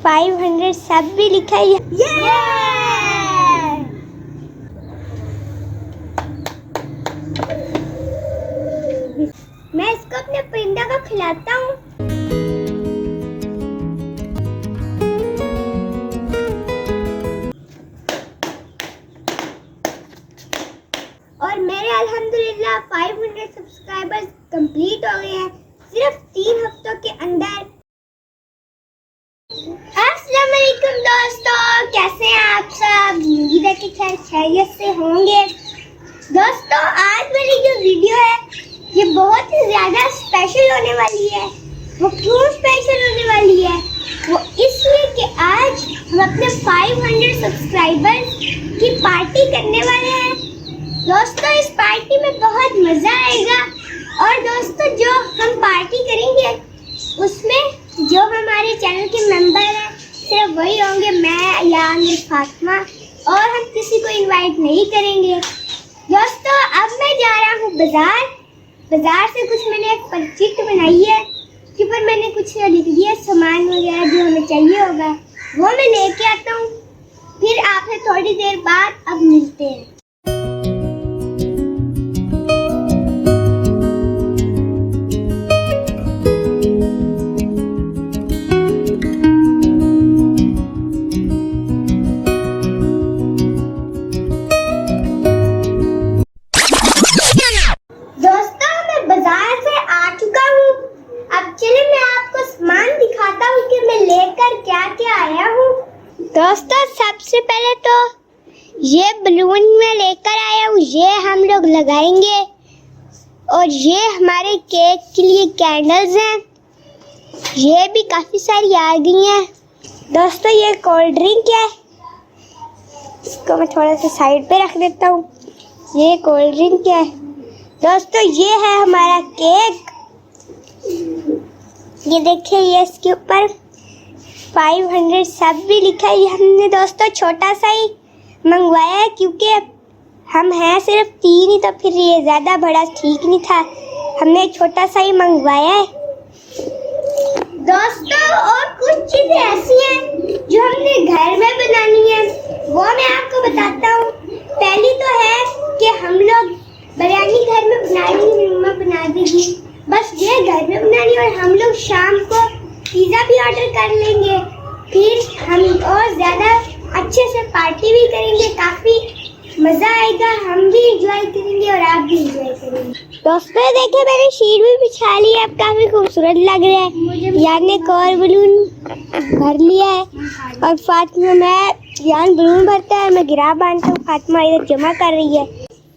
500 सब भी लिखा है। मैं इसको अपने परिंदा को खिलाता हूँ। और मेरे अल्हम्दुलिल्लाह 500 सब्सक्राइबर्स कंप्लीट हो गए हैं सिर्फ 3 हफ्तों के अंदर। अस्सलाम वालेकुम दोस्तों, कैसे हैं आप सब? उम्मीद है कि खैरियत से होंगे। दोस्तों, आज मेरी जो वीडियो है ये बहुत ही ज़्यादा स्पेशल होने वाली है। वो क्यों स्पेशल होने वाली है? वो इसलिए कि आज हम अपने 500 सब्सक्राइबर्स की पार्टी करने वाले हैं। दोस्तों, इस पार्टी में बहुत मज़ा आएगा। और दोस्तों, जो हम पार्टी करेंगे उसमें जो हमारे चैनल के मेंबर हैं सिर्फ वही होंगे, मैं या फातिमा, और हम किसी को इनवाइट नहीं करेंगे। दोस्तों, अब मैं जा रहा हूँ बाज़ार से कुछ मैंने एक पर्ची बनाई है कि पर मैंने कुछ लिख दिया सामान वगैरह जो हमें चाहिए होगा, वो मैं लेके आता हूँ। फिर आपसे थोड़ी देर बाद अब मिलते हैं। दोस्तों, सबसे पहले तो ये बलून में लेकर आया हूँ, ये हम लोग लगाएंगे। और ये हमारे केक के लिए कैंडल्स हैं, ये भी काफ़ी सारी आ गई हैं। दोस्तों, ये कोल्ड ड्रिंक है, इसको मैं थोड़ा सा साइड पे रख देता हूँ। ये कोल्ड ड्रिंक है। दोस्तों, ये है हमारा केक, ये देखिए, ये इसके ऊपर 500 सब भी लिखा है। हमने दोस्तों छोटा सा ही मंगवाया है क्योंकि हम हैं सिर्फ 3 ही, तो फिर ये ज़्यादा बड़ा ठीक नहीं था, हमने छोटा सा ही मंगवाया है। दोस्तों, और कुछ चीज़ें ऐसी हैं जो हमने घर में बनानी है, वो मैं आपको बताता हूँ। पहली तो है कि हम लोग बिरयानी घर में बनाएंगे, मम्मा बना देगी, बस ये घर में बनानी। और हम लोग शाम को पिज़्ज़ा भी ऑर्डर कर लेंगे, फिर हम और ज़्यादा अच्छे से पार्टी भी करेंगे, काफ़ी मज़ा आएगा, हम भी एंजॉय करेंगे और आप भी एंजॉय करेंगे। दोस्तों, देखिए, मैंने शीट भी बिछा ली है, अब काफ़ी खूबसूरत लग रहा है। यान ने एक और बलून भर लिया है और फातिमा, यान बलून भरता है, मैं गिरा बांधता हूँ, फातिमा इधर जमा कर रही है।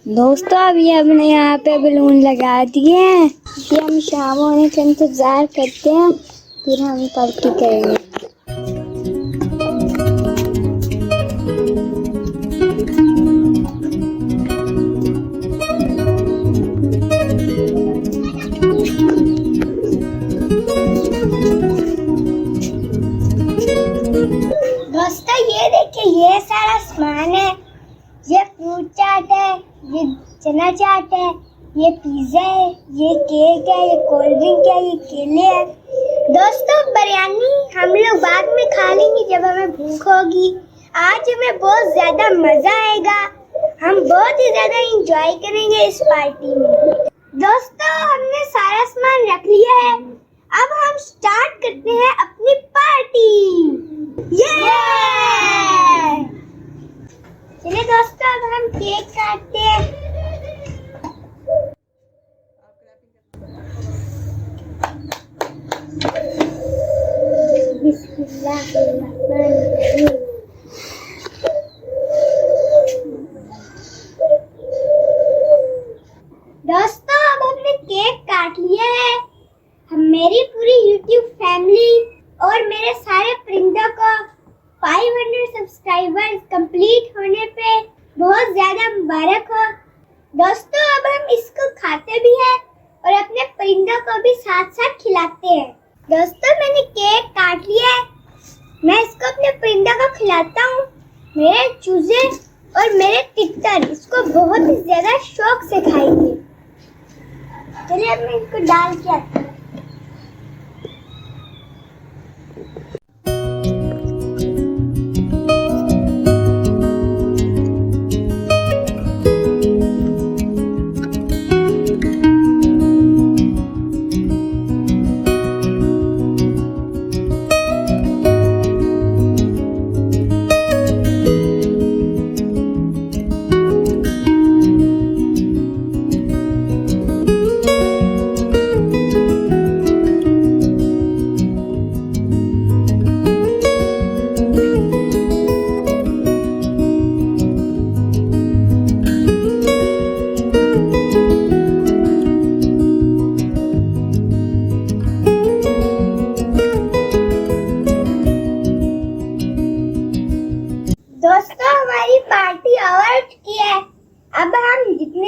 दोस्तों, अभी हमने यहाँ पे बलून लगा दिए हैं, ये हम शाम होने का इंतज़ार करते हैं, फिर हम पार्टी करेंगे। दोस्तों, ये देखिए, ये सारा सामान है, ये फ्रूट चाट है, ये चना चाट है, ये पिज़्ज़ा है, ये केक है, ये कोल्ड ड्रिंक है, ये केले हैं। दोस्तों, बिरयानी हम लोग बाद में खा लेंगे जब हमें भूख होगी। आज हमें बहुत ज़्यादा मज़ा आएगा, हम बहुत ही ज़्यादा एंजॉय करेंगे इस पार्टी में। दोस्तों, हमने सारा सामान रख लिया है, अब हम स्टार्ट करते हैं अपनी पार्टी। चलिए दोस्तों, अब हम केक काटते हैं। बिस्मिल्लाहिर्रहमानिर्रहीम। दोस्तों, अब हमने केक काट लिया है। मेरी पूरी YouTube फैमिली और मेरे सारे परिंदों को 500 सब्सक्राइबर्स कंप्लीट होने पे बहुत ज़्यादा मुबारक हो। दोस्तों, अब हम इसको खाते भी हैं और अपने परिंदों को भी साथ साथ खिलाते हैं। दोस्तों, मैंने केक काट लिया है, मैं इसको अपने परिंदों को खिलाता हूँ। मेरे चूजे और मेरे तितर इसको बहुत ही ज़्यादा शौक से खाएंगे। चलिए, अब मैं इसको डाल के आती हूँ।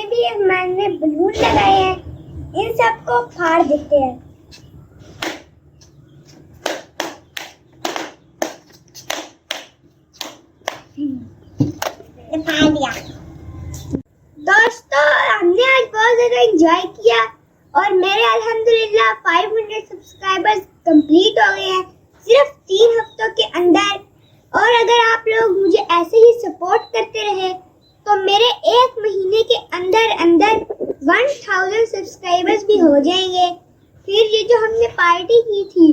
जितने भी मैंने बलून लगाए हैं इन सबको फाड़ देते हैं। फाड़ दिया। दोस्तों हमने आज बहुत ज़्यादा एंजॉय किया और मेरे अल्हम्दुलिल्लाह 500 सब्सक्राइबर्स कंप्लीट हो गए हैं सिर्फ 3 हफ्तों के अंदर। और अगर आप लोग मुझे ऐसे ही सपोर्ट करते रहे तो मेरे 1 महीने के अंदर अंदर 1000 सब्सक्राइबर्स भी हो जाएंगे। फिर ये जो हमने पार्टी की थी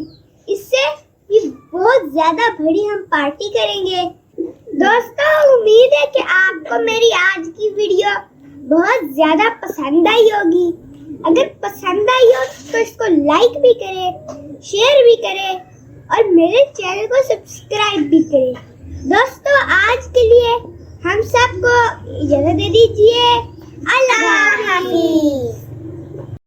इससे भी बहुत ज़्यादा बड़ी हम पार्टी करेंगे। दोस्तों उम्मीद है कि आपको मेरी आज की वीडियो बहुत ज़्यादा पसंद आई होगी। अगर पसंद आई हो तो इसको लाइक भी करें, शेयर भी करें और मेरे चैनल को सब्सक्राइब भी करें। दोस्तों आज के लिए हम सबको इजाज़त दे दीजिए। अल्लाह हाफिज़।